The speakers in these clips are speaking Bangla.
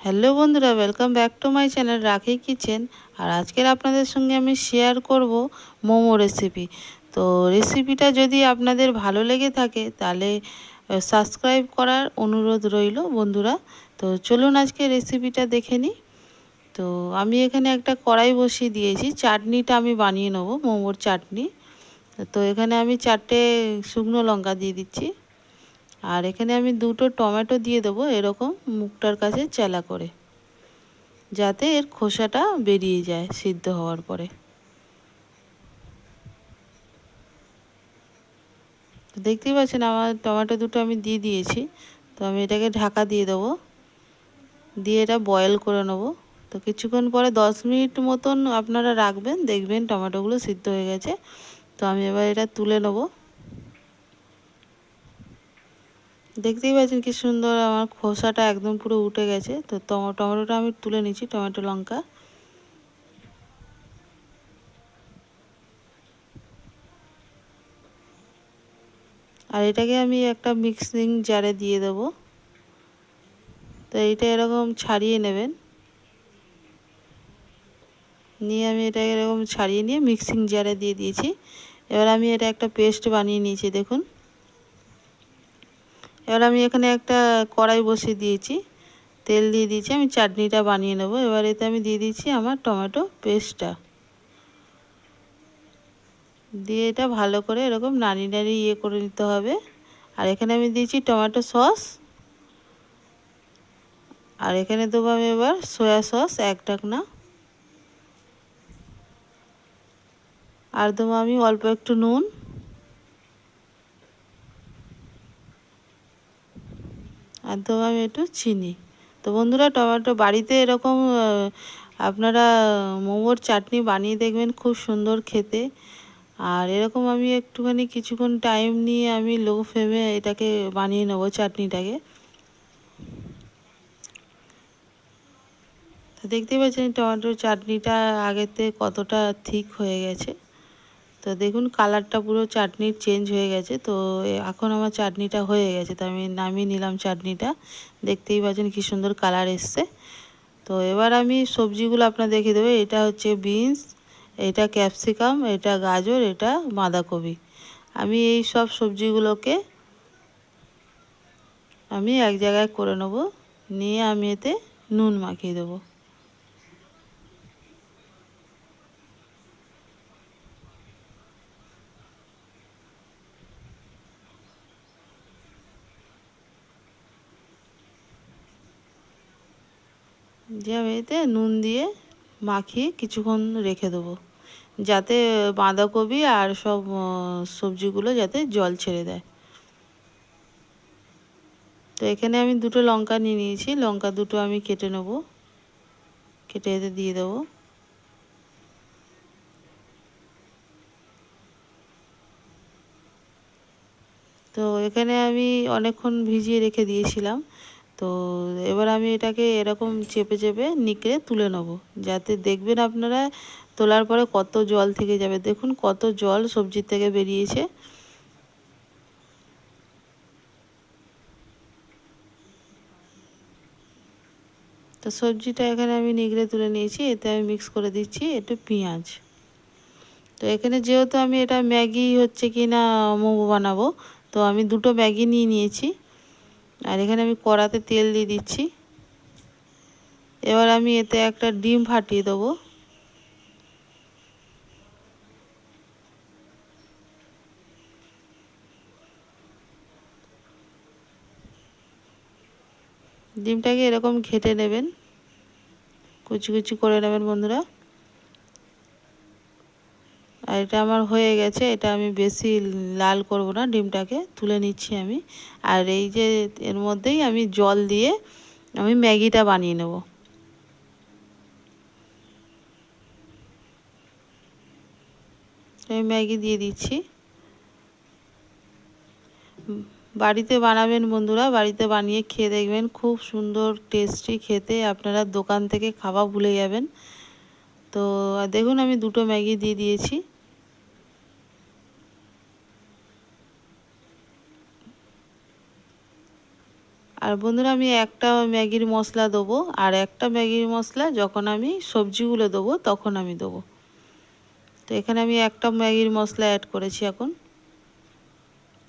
হ্যালো বন্ধুরা, welcome back to my channel রাখি কিচেন। আর আজকের আপনাদের সঙ্গে আমি শেয়ার করব মোমো রেসিপি। তো রেসিপিটা যদি আপনাদের ভালো লেগে থাকে তাহলে সাবস্ক্রাইব করার অনুরোধ রইল বন্ধুরা। তো চলুন আজকে রেসিপিটা দেখে নিই। তো আমি এখানে একটা কড়াই বসিয়ে দিয়েছি, চাটনিটা আমি বানিয়ে নেব, মোমোর চাটনি। তো এখানে আমি 4টে শুকনো লঙ্কা দিয়ে দিচ্ছি। আর এখানে আমি 2টো টমেটো দিয়ে দেবো, এরকম মুখটার কাছে চেলা করে, যাতে এর খোসাটা বেরিয়ে যায় সিদ্ধ হওয়ার পরে। তো দেখতেই পাচ্ছেন আমার টমেটো দুটো আমি দিয়ে দিয়েছি। তো আমি এটাকে ঢাকা দিয়ে দেবো, দিয়ে এটা বয়েল করে নেবো। তো কিছুক্ষণ পরে 10 মিনিট মতন আপনারা রাখবেন, দেখবেন টমেটোগুলো সিদ্ধ হয়ে গেছে। তো আমি এবার এটা তুলে নেবো। দেখতেই পাচ্ছেন কি সুন্দর আমার খোসাটা একদম পুরো উঠে গেছে। তো টমেটোটা আমি তুলে নিচ্ছি, টমেটো লঙ্কা। আর এটাকে আমি একটা মিক্সিং জারে দিয়ে দেবো। তো এইটা এরকম ছাড়িয়ে নেবেন, নিয়ে আমি এটা এরকম ছাড়িয়ে নিয়ে মিক্সিং জারে দিয়ে দিয়েছি। এবার আমি এটা একটা পেস্ট বানিয়ে নিয়েছি দেখুন। এবার আমি এখানে একটা কড়াই বসিয়ে দিয়েছি, তেল দিয়ে দিয়েছি, আমি চাটনিটা বানিয়ে নেব। এবার এতে আমি দিয়ে দিচ্ছি আমার টমেটো পেস্টটা, দিয়ে এটা ভালো করে এরকম নাড়িয়ে নাড়িয়ে করে নিতে হবে। আর এখানে আমি দিয়েছি টমেটো সস, আর এখানে দেবো আমি এবার সয়া সস 1 ঢাকনা, আর দেবো আমি অল্প একটু নুন, আর দেবো আমি একটু চিনি। তো বন্ধুরা, টমেটো বাড়িতে এরকম আপনারা মোমোর চাটনি বানিয়ে দেখবেন, খুব সুন্দর খেতে। আর এরকম আমি একটুখানি কিছুক্ষণ টাইম নিয়ে আমি লো ফ্লেমে এটাকে বানিয়ে নেবো চাটনিটাকে। তো দেখতেই পাচ্ছেন টমেটোর চাটনিটা আগের থেকে কতটা ঠিক হয়ে গেছে। তো দেখুন কালারটা পুরো চাটনির চেঞ্জ হয়ে গেছে। তো এখন আমার চাটনিটা হয়ে গেছে, তো আমি নামিয়ে নিলাম চাটনিটা। দেখতেই পাচ্ছেন কি সুন্দর কালার এসছে। তো এবার আমি সবজিগুলো আপনার দেখিয়ে দেবো। এটা হচ্ছে বিনস, এটা ক্যাপসিকাম, এটা গাজর, এটা বাঁধাকপি। আমি এই সব সবজিগুলোকে আমি এক জায়গায় করে নেব, নিয়ে আমি এতে নুন মাখিয়ে দেবো। দিয়ে আমি এতে নুন দিয়ে মাখিয়ে কিছুক্ষণ রেখে দেবো, যাতে বাঁধাকপি আর সব সবজিগুলো যাতে জল ছেড়ে দেয়। তো এখানে আমি 2টো লঙ্কা নিয়ে নিয়েছি, লঙ্কা দুটো আমি কেটে নেব, কেটে এতে দিয়ে দেবো। তো এখানে আমি অনেকক্ষণ ভিজিয়ে রেখে দিয়েছিলাম। তো এবার আমি এটাকে এরকম চেপে চেপে নিকড়ে তুলে নেব, যাতে দেখবেন আপনারা তোলার পরে কত জল থেকে যাবে। দেখুন কত জল সবজির থেকে বেরিয়েছে। তো সবজিটা এখানে আমি নিগড়ে তুলে নিয়েছি, এতে আমি মিক্স করে দিচ্ছি একটু পেঁয়াজ। তো এখানে যেহেতু আমি এটা ম্যাগি হচ্ছে কি না মোমো বানাবো, তো আমি 2টো ম্যাগি নিয়ে নিয়েছি। আর এখানে আমি কড়াতে তেল দিয়ে দিচ্ছি। এবার আমি এতে একটা ডিম ফাটিয়ে দেবো। ডিমটাকে এরকম ঘেটে নেবেন, কুচি কুচি করে নেবেন বন্ধুরা। আর এটা আমার হয়ে গেছে, এটা আমি বেশি লাল করব না, ডিমটাকে তুলে নিচ্ছি আমি। আর এই যে এর মধ্যেই আমি জল দিয়ে আমি ম্যাগিটা বানিয়ে নেব। আমি ম্যাগি দিয়ে দিচ্ছি। বাড়িতে বানাবেন বন্ধুরা, বাড়িতে বানিয়ে খেয়ে দেখবেন, খুব সুন্দর টেস্টি খেতে, আপনারা দোকান থেকে খাওয়া ভুলে যাবেন। তো দেখুন আমি 2টো ম্যাগি দিয়ে দিয়েছি। আর আর বন্ধুরা আমি একটা ম্যাগির মশলা দেবো, আর একটা ম্যাগির মশলা যখন আমি সবজিগুলো দেবো তখন আমি দেবো। তো এখানে আমি একটা ম্যাগির মশলা অ্যাড করেছি এখন।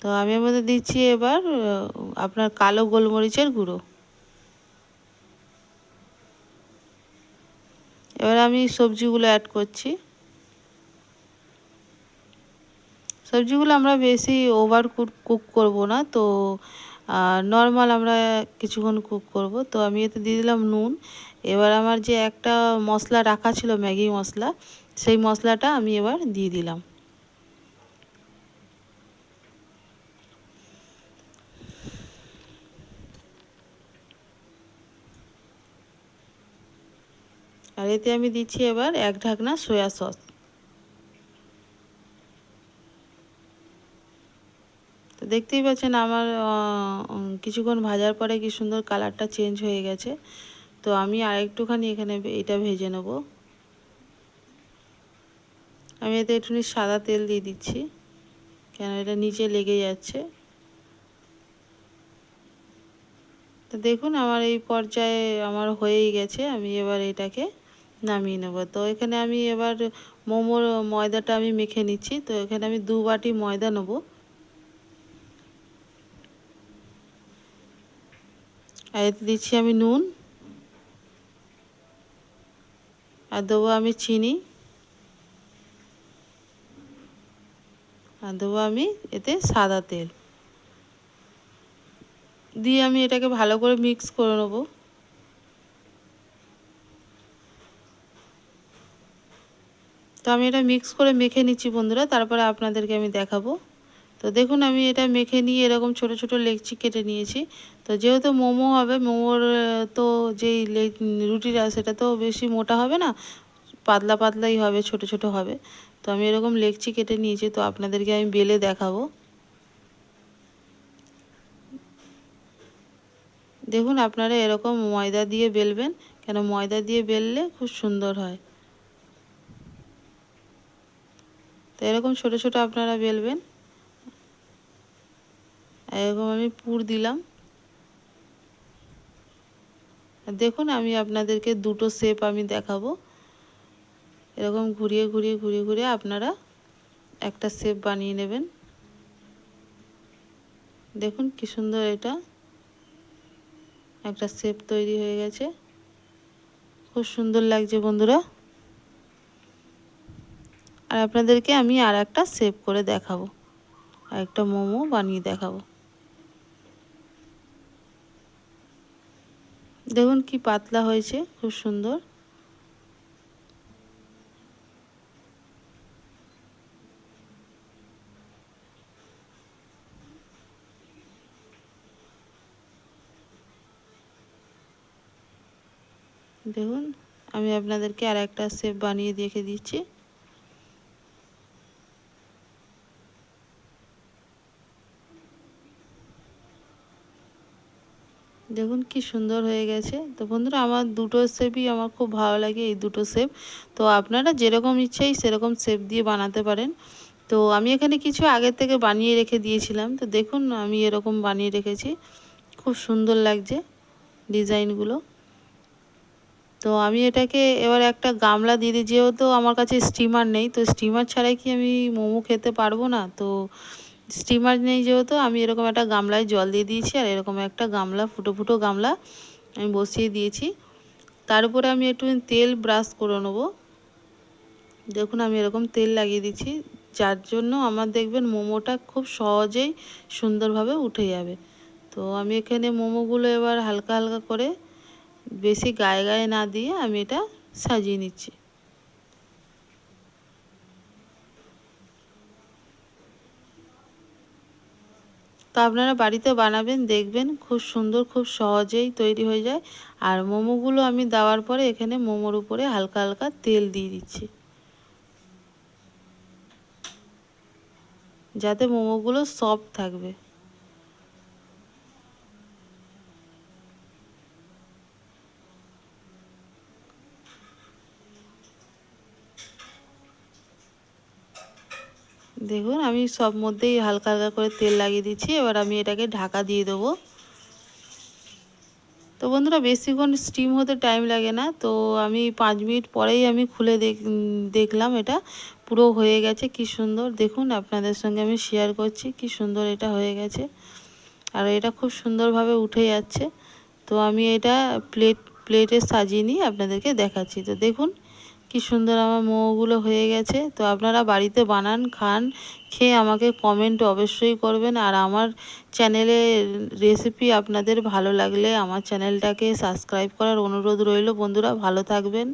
তো আমি এর মধ্যে দিচ্ছি এবার আপনার কালো গোলমরিচের গুঁড়ো। এবার আমি সবজিগুলো অ্যাড করছি। সবজিগুলো আমরা বেশি ওভার কুক করব না, তো নর্মাল আমরা কিছুক্ষণ কুক করব। তো আমি এতে দিয়ে দিলাম নুন। এবার আমার যে একটা মশলা রাখা ছিল ম্যাগি মশলা, সেই মশলাটা আমি এবার দিয়ে দিলাম। আর এতে আমি দিচ্ছি এবার 1 ঢাকনা সয়া সস। তো দেখতেই পাচ্ছেন আমার কিছুক্ষণ ভাজার পরে কি সুন্দর কালারটা চেঞ্জ হয়ে গেছে। তো আমি আর একটুখানি এখানে এটা ভেজে নেব। আমি এতে একটুখানি সাদা তেল দিয়ে দিচ্ছি, কেন এটা নিচে লেগে যাচ্ছে। তো দেখুন আমার এই পর্যায়ে আমার হয়েই গেছে। আমি এবার এটাকে নামিয়ে নেব। তো এখানে আমি এবার মোমোর ময়দাটা আমি মেখে নিচ্ছি। তো এখানে আমি 2 বাটি ময়দা নেব। আর এতে দিচ্ছি আমি নুন, আর দেবো আমি চিনি, আর দেবো আমি এতে সাদা তেল দিয়ে আমি এটাকে ভালো করে মিক্স করে নেব। তো আমি এটা মিক্স করে মেখে নিচ্ছি বন্ধুরা, তারপরে আপনাদেরকে আমি দেখাবো। তো দেখুন আমি এটা মেখে নিয়ে এরকম ছোট ছোট লেচি কেটে নিয়েছি। তো যেহেতু মোমো হবে, মোমোর তো যেই রুটিটা সেটা তো বেশি মোটা হবে না, পাতলা পাতলাই হবে, ছোট ছোট হবে। তো আমি এরকম লেচি কেটে নিয়েছি। তো আপনাদেরকে আমি বেলে দেখাবো। দেখুন আপনারা এরকম ময়দা দিয়ে বেলবেন, কেন ময়দা দিয়ে বেললে খুব সুন্দর হয়। তো এরকম ছোট ছোট আপনারা বেলবেন। এরকম আমি পুর দিলাম। দেখুন আমি আপনাদেরকে দুটো শেপ আমি দেখাবো। এরকম ঘুরিয়ে ঘুরিয়ে ঘুরিয়ে ঘুরিয়ে আপনারা একটা শেপ বানিয়ে নেবেন। দেখুন কি সুন্দর এটা একটা শেপ তৈরি হয়ে গেছে, খুব সুন্দর লাগছে বন্ধুরা। আর আপনাদেরকে আমি আর একটা শেপ করে দেখাবো, আর একটা মোমো বানিয়ে দেখাবো। দেখুন কি পাতলা হয়েছে, খুব সুন্দর। দেখুন আমি আপনাদেরকে আর একটা শেপ বানিয়ে দেখে দিচ্ছি। দেখুন কি সুন্দর হয়ে গেছে। তো বন্ধুরা আমার দুটো শেপই আমার খুব ভালো লাগে, এই দুটো শেপ। তো আপনারা যেরকম ইচ্ছেই সেরকম শেপ দিয়ে বানাতে পারেন। তো আমি এখানে কিছু আগের থেকে বানিয়ে রেখে দিয়েছিলাম। তো দেখুন আমি এরকম বানিয়ে রেখেছি, খুব সুন্দর লাগছে ডিজাইনগুলো। তো আমি এটাকে এবার একটা গামলা দিয়ে দিই, যেহেতু আমার কাছে স্টিমার নেই। তো স্টিমার ছাড়াই কি আমি মোমো খেতে পারবো না? তো স্টিমার নেই যেহেতু আমি এরকম একটা গামলায় জল দিয়ে দিয়েছি, আর এরকম একটা গামলা ফুটো ফুটো গামলা আমি বসিয়ে দিয়েছি। তার উপরে আমি একটু তেল ব্রাশ করে নেবো। দেখুন আমি এরকম তেল লাগিয়ে দিচ্ছি, যার জন্য আমার দেখবেন মোমোটা খুব সহজেই সুন্দরভাবে উঠে যাবে। তো আমি এখানে মোমোগুলো এবার হালকা হালকা করে, বেশি গায়ে গায়ে না দিয়ে আমি এটা সাজিয়ে নিচ্ছি। তো আপনারা বাড়িতে বানাবেন, দেখবেন খুব সুন্দর, খুব সহজেই তৈরি হয়ে যায়। আর মোমোগুলো আমি দেওয়ার পরে এখানে মোমোর উপরে হালকা হালকা তেল দিয়ে দিচ্ছি, যাতে মোমোগুলো সফট থাকবে। দেখুন আমি সব মধ্যেই হালকা হালকা করে তেল লাগিয়ে দিচ্ছি। এবার আমি এটাকে ঢাকা দিয়ে দেবো। তো বন্ধুরা বেশিক্ষণ স্টিম হতে টাইম লাগে না, তো আমি 5 মিনিট পরেই আমি খুলে দেখলাম এটা পুরো হয়ে গেছে। কি সুন্দর দেখুন, আপনাদের সঙ্গে আমি শেয়ার করছি কি সুন্দর এটা হয়ে গেছে, আর এটা খুব সুন্দরভাবে উঠে যাচ্ছে। তো আমি এটা প্লেটে সাজিয়ে নিয়ে আপনাদেরকে দেখাচ্ছি। তো দেখুন কি সুন্দর আমার মোমোগুলো হয়ে গেছে। তো আপনারা বাড়িতে বানান, খান, খেয়ে আমাকে কমেন্ট অবশ্যই করবেন। আর আমার চ্যানেলে রেসিপি আপনাদের ভালো লাগলে আমার চ্যানেলটাকে সাবস্ক্রাইব করার অনুরোধ রইল। বন্ধুরা ভালো থাকবেন।